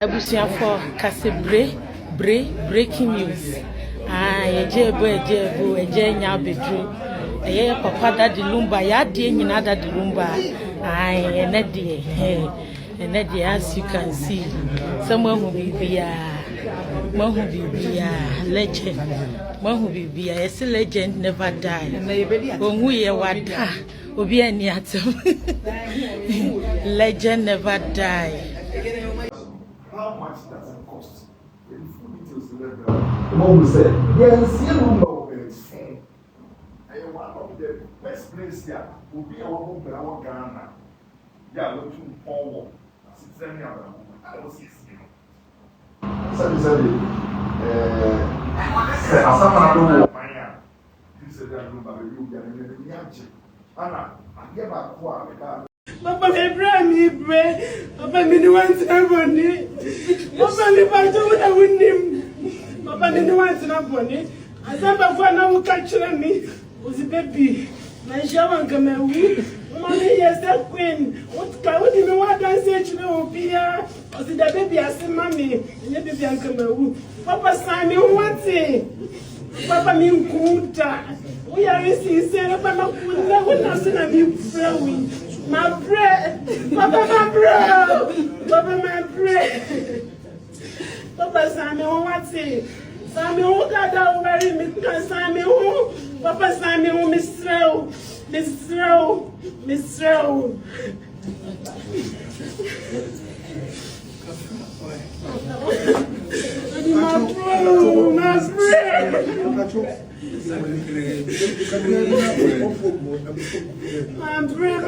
Abusuafo kasebre breaking news. Ejebo enya bedru. Eye papa Daddy Lumba ya de nyina Daddy Lumba. Enede as you can see. Someone who be legend. Man who be yes legend never die. Onwu ye wada obi ani atem. Legend never die. How much does it cost? The full details the mom said, yes, you know, and one of the best places here will be our home, but our Ghana. Yeah, looking forward. Citizen, I was yes. Said, I don't you said that you get a Anna, I give a quality. Papa me pray. Papa me no want everybody. Papa me want to win him. Papa me no want nobody. As Papa now catch me. Was the baby. My shaman come away. Mommy yes that queen. What do you want to say to me? Pia. Was the baby as mommy. And the baby come away. Papa Simon who wants it. Papa me kuta. We are receiving say Papa kuta. We not see na me flowing. My bread, Papa, my bread, Papa, my bread. Papa, Samuel, what's it? Samuel, that very me, Samuel, Papa, Samuel, Miss Rowe. My bread.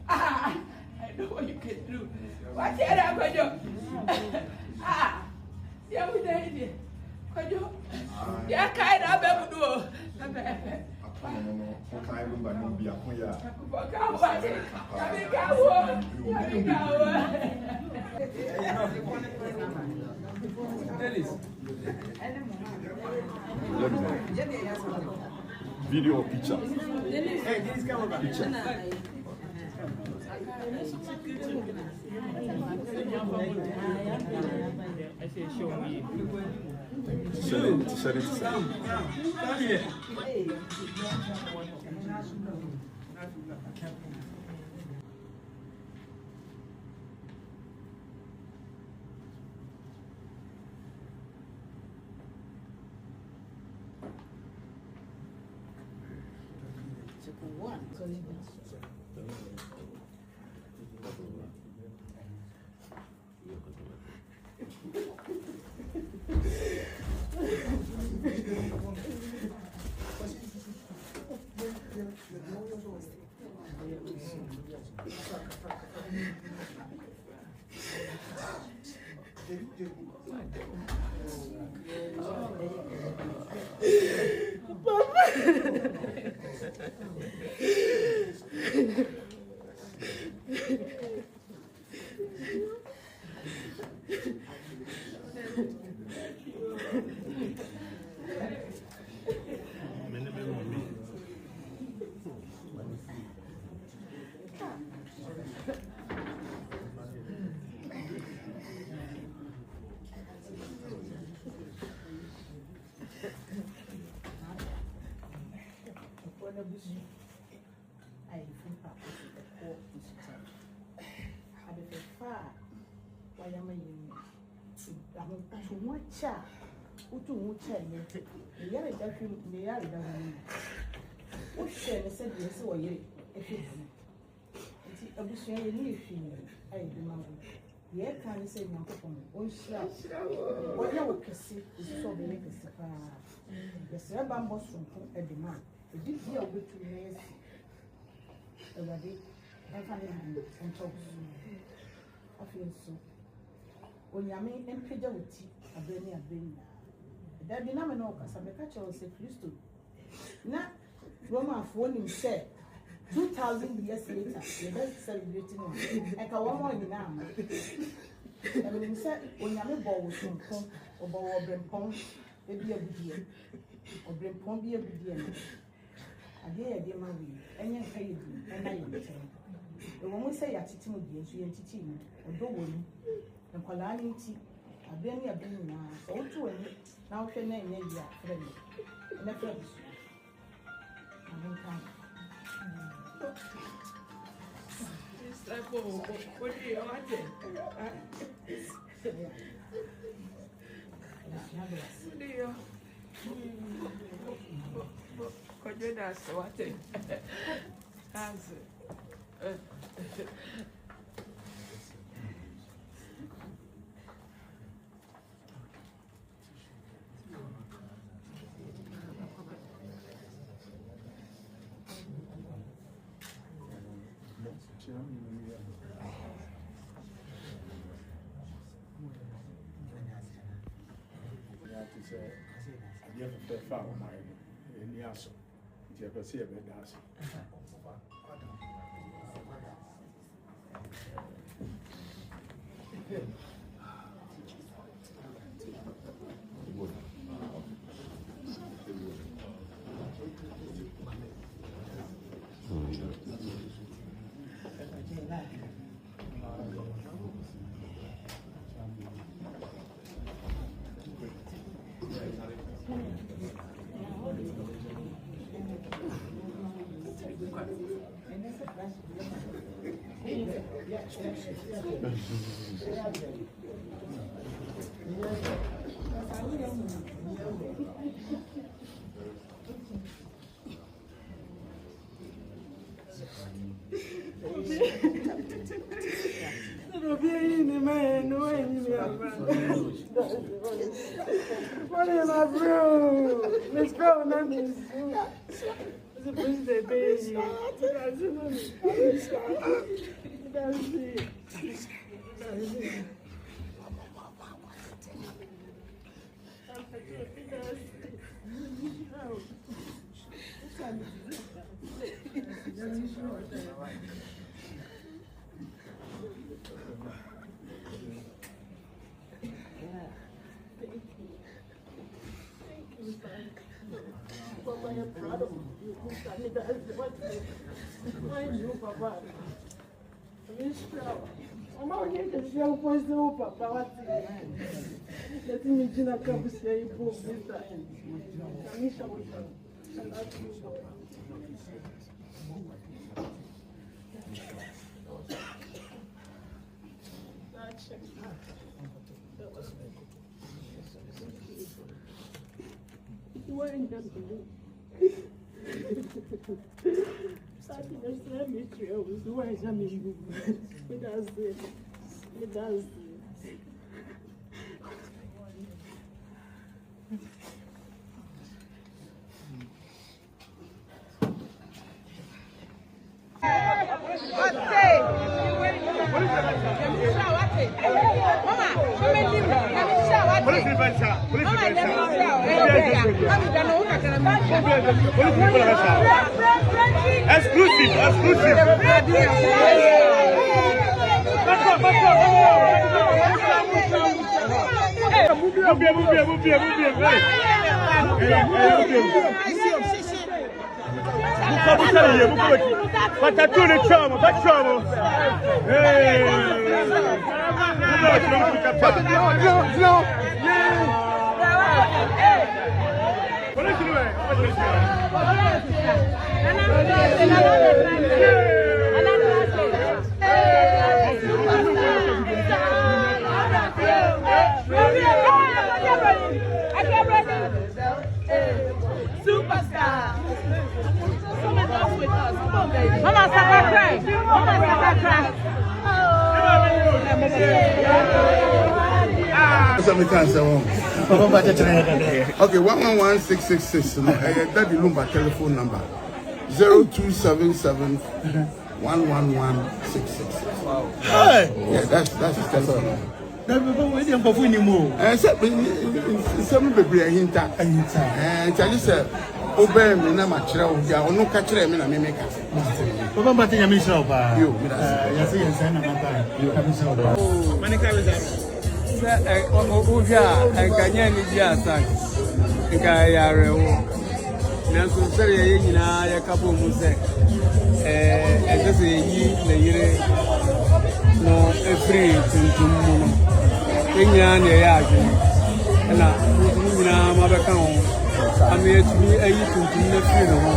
I know what you can do. What's the other? Yeah, we did it. Yeah, kind of do. Video or picture? Picture. Share it. Yeah, can you say no? Oh, sure. What you will see is so make a the Serban was from a demand. A big deal with you. Everybody, and family, and talk. I feel so. When you mean and pay with tea, a brain. That be no no, because I'm a catcher or say Christo. Now, Roma phone him said 2,000 years later, the best celebrating one. I can one more in now. And when you said, when you're a ball with some pump or ball or brim pump, it be a good year. Or brim pump be a good year. I dear my way, and you pay and I am saying. The one we say at Titim again, so you're teaching or do one, and Colani tea. I've been here now, so to it. Now, can name you friendly? And a friend. I don't come. It's like, what do you want? What do you want? How's it? I have a fair of mine in the answer. You ever see a bed dance? What am I, bro? Let's go, Nanny. It's a birthday, baby. That's it. Papa, I'm proud of you. I know, Papa. I'm proud. I'm not here to show for so, Papa. Let me do a cup of say, book this time. I'm sure we can. I love you, Papa. Why in that blue? Starting a cemetery, I was why I'm in you. It does it. It does it. Exclusive. Superstar. Come and dance with us. Come on, baby. Mama, stop crying. Mama, stop crying. Okay, 111666. Daddy Lumba telephone number 0277 111666. Wow. Yeah, that's his telephone. We didn't go for any more. Some baby hinta. Tell you, sir, obey me, na machra, or no catcher, and I make us. Papa, but I miss you. Yes, yes, and I'm you come so. Many carries out. Nanso sere ye nyina ya kapo mu se se yi na yire no every tuntum mu no nyina na ya adwe na nyina ma be kan ho ame etumi ayi tuntum na firi no ho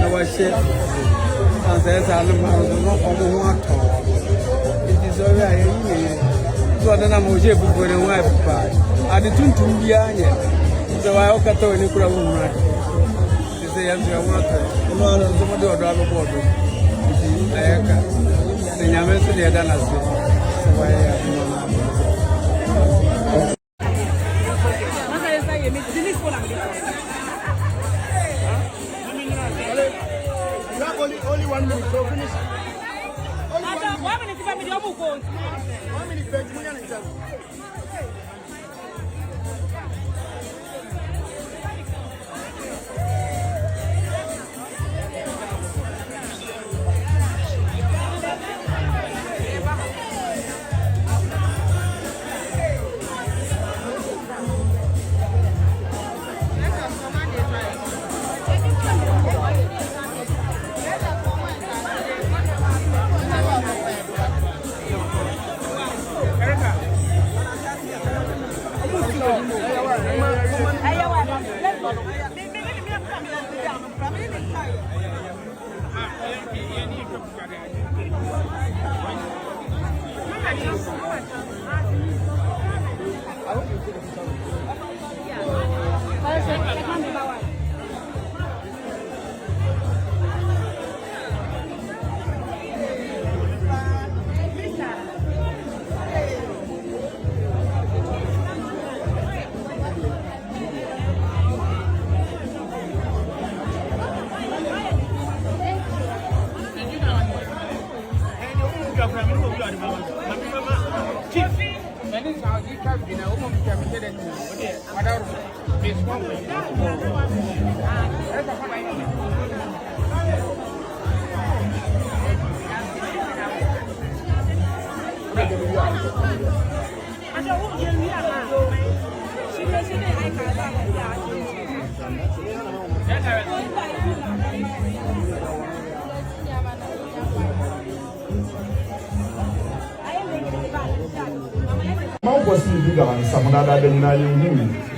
na wa hye ansa sa no ma no ko mo ho ato it is all right ye so na mo je bu ko ne wa pa ade tuntum bia nye so wa o kato ni kura wu mu say I'm going to no no do do board ayaka the nyame so dey dana so why only 1 minute so finish only 1 minute if me dey go 1 minute back munya na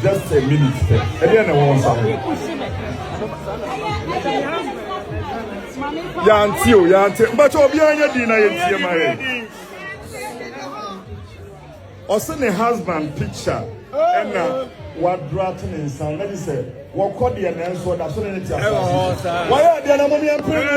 just a minute. Yanti, but Obianya Dina Yeti. Also, the husband picture and what dropping in sound. Let me say, what called the answer that's what it is. Why are the Anamami and Prince?